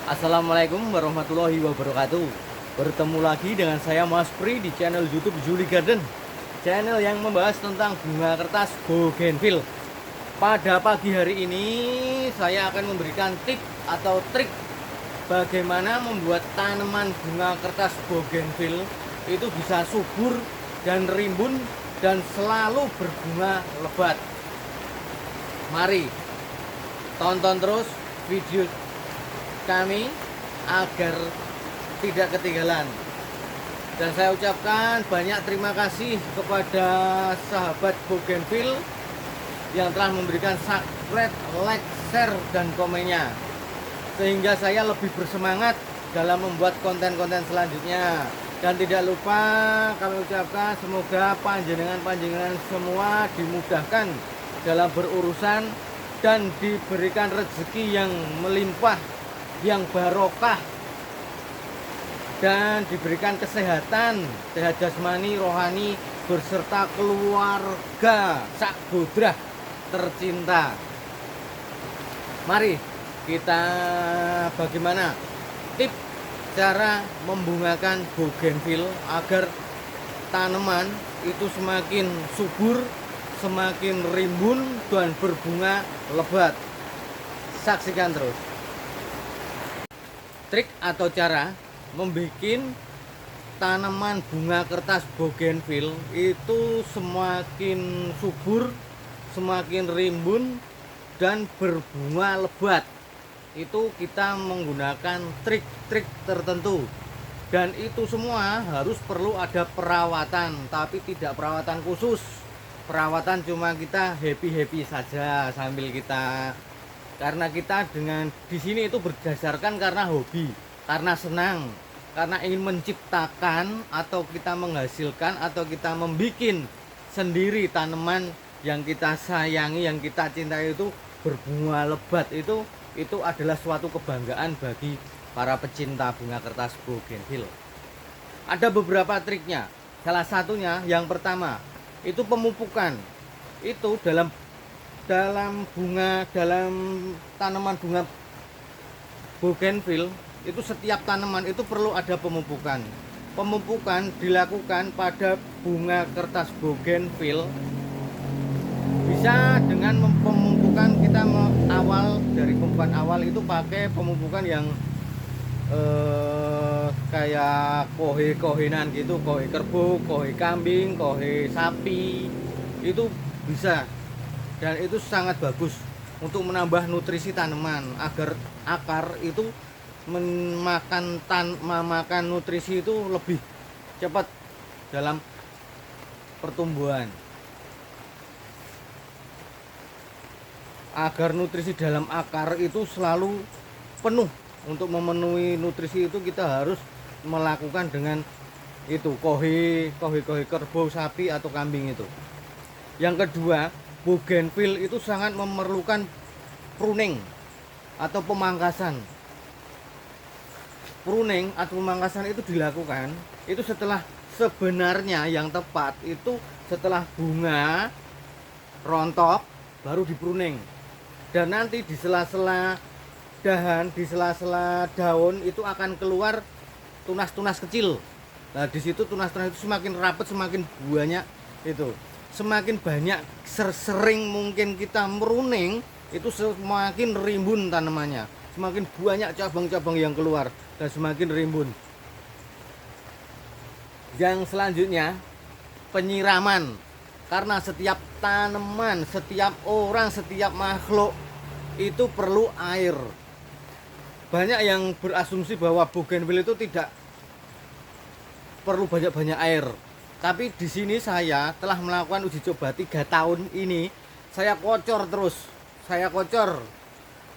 Assalamualaikum warahmatullahi wabarakatuh. Bertemu lagi dengan saya Mas Pri di channel YouTube Juli Garden, channel yang membahas tentang bunga kertas bougainville. Pada pagi hari ini saya akan memberikan tip atau trik bagaimana membuat tanaman bunga kertas bougainville itu bisa subur dan rimbun dan selalu berbunga lebat. Mari tonton terus video kami agar tidak ketinggalan. Dan saya ucapkan banyak terima kasih kepada sahabat bougainville yang telah memberikan subscribe, like, share, dan komennya, sehingga saya lebih bersemangat dalam membuat konten-konten selanjutnya. Dan tidak lupa kami ucapkan semoga panjenengan semua dimudahkan dalam berurusan dan diberikan rezeki yang melimpah, yang barokah, dan diberikan kesehatan, sehat jasmani, rohani, berserta keluarga sak bodrah tercinta. Mari kita bagaimana tip cara membungakan bougainville agar tanaman itu semakin subur, semakin rimbun dan berbunga lebat. Saksikan terus. Trik atau cara membuat tanaman bunga kertas bougainville itu semakin subur, semakin rimbun dan berbunga lebat. Itu kita menggunakan trik-trik tertentu, dan itu semua harus perlu ada perawatan, tapi tidak perawatan khusus. Perawatan cuma kita happy saja sambil kita, karena kita dengan di sini itu berdasarkan karena hobi, karena senang, karena ingin menciptakan atau kita menghasilkan atau kita membuat sendiri tanaman yang kita sayangi, yang kita cintai itu berbunga lebat. Itu adalah suatu kebanggaan bagi para pecinta bunga kertas bougainville. Ada beberapa triknya. Salah satunya yang pertama itu pemupukan. Itu dalam tanaman bunga bougainville itu setiap tanaman itu perlu ada pemupukan. Pemupukan dilakukan pada bunga kertas bougainville bisa dengan pemupukan kita dari pemupukan awal itu pakai pemupukan yang kayak kohe-kohenan gitu, kohe kerbau, kohe kambing, kohe sapi, itu bisa. Dan itu sangat bagus untuk menambah nutrisi tanaman agar akar itu memakan nutrisi itu lebih cepat dalam pertumbuhan. Agar nutrisi dalam akar itu selalu penuh, untuk memenuhi nutrisi itu kita harus melakukan dengan itu kohe kerbau, sapi atau kambing itu. Yang kedua, bougainville itu sangat memerlukan pruning atau pemangkasan. Pruning atau pemangkasan itu dilakukan itu sebenarnya yang tepat itu setelah bunga rontok baru dipruning. Dan nanti di sela-sela dahan, di sela-sela daun itu akan keluar tunas-tunas kecil. Nah, di situ tunas-tunas itu semakin rapat, semakin banyak itu. Semakin banyak sering mungkin kita meruning, itu semakin rimbun tanamannya, semakin banyak cabang-cabang yang keluar dan semakin rimbun. Yang selanjutnya, penyiraman. Karena setiap tanaman, setiap orang, setiap makhluk itu perlu air. Banyak yang berasumsi bahwa bougainville itu tidak perlu banyak-banyak air. Tapi di sini saya telah melakukan uji coba 3 tahun ini. Saya kocor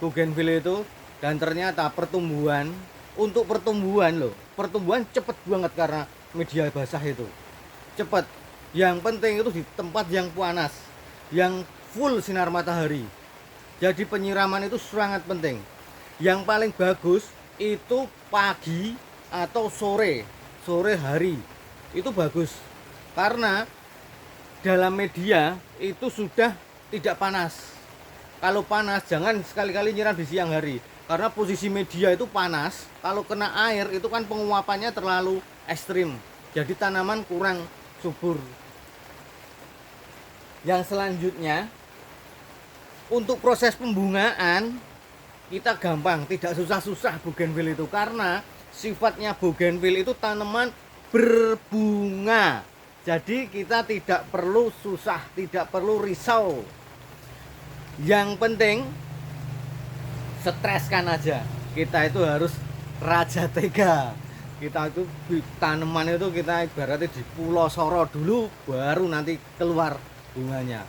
bougainville itu, dan ternyata pertumbuhan cepet banget karena media basah itu cepet. Yang penting itu di tempat yang panas, yang full sinar matahari. Jadi penyiraman itu sangat penting. Yang paling bagus itu pagi atau sore hari itu bagus, karena dalam media itu sudah tidak panas. Kalau panas jangan sekali-kali nyiram di siang hari, karena posisi media itu panas. Kalau kena air itu kan penguapannya terlalu ekstrim, jadi tanaman kurang subur. Yang selanjutnya, untuk proses pembungaan kita gampang, tidak susah-susah bougainville itu, karena sifatnya bougainville itu tanaman berbunga. Jadi kita tidak perlu susah, tidak perlu risau. Yang penting streskan aja. Kita itu harus raja tega. Kita itu tanaman itu kita ibaratnya di Pulau Soro dulu, baru nanti keluar bunganya.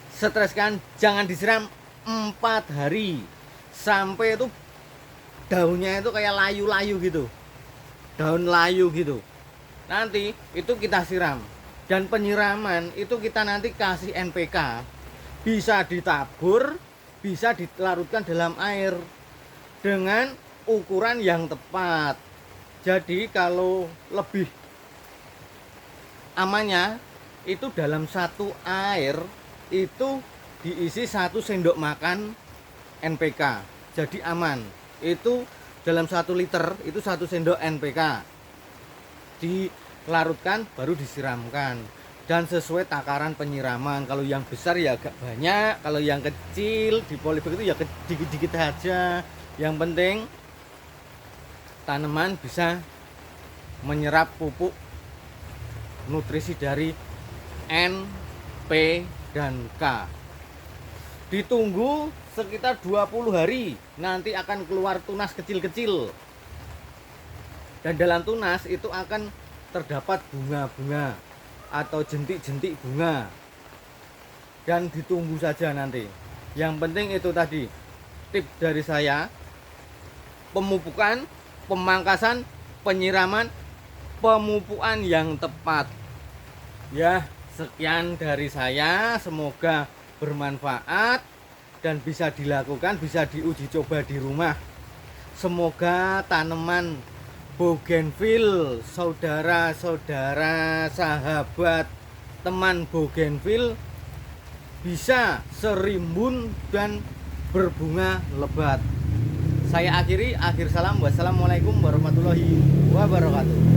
Streskan, jangan disiram 4 hari sampai itu daunnya itu kayak layu-layu gitu, daun layu gitu. Nanti itu kita siram, dan penyiraman itu kita nanti kasih NPK, bisa ditabur, bisa dilarutkan dalam air dengan ukuran yang tepat. Jadi kalau lebih amannya itu dalam satu air itu diisi 1 sendok makan NPK, jadi aman. Itu dalam 1 liter itu 1 sendok NPK dilarutkan baru disiramkan, dan sesuai takaran penyiraman. Kalau yang besar ya agak banyak, kalau yang kecil di polybag itu ya dikit-dikit aja. Yang penting tanaman bisa menyerap pupuk nutrisi dari N, P, dan K. Ditunggu sekitar 20 hari, nanti akan keluar tunas kecil-kecil. Dan dalam tunas itu akan terdapat bunga-bunga atau jentik-jentik bunga. Dan ditunggu saja nanti. Yang penting itu tadi, tips dari saya: pemupukan, pemangkasan, penyiraman, pemupukan yang tepat. Ya, sekian dari saya, semoga bermanfaat dan bisa dilakukan, bisa diuji coba di rumah. Semoga tanaman bougainville, saudara-saudara, sahabat, teman bougainville bisa serimbun dan berbunga lebat. Saya akhiri, akhir salam, wassalamualaikum warahmatullahi wabarakatuh.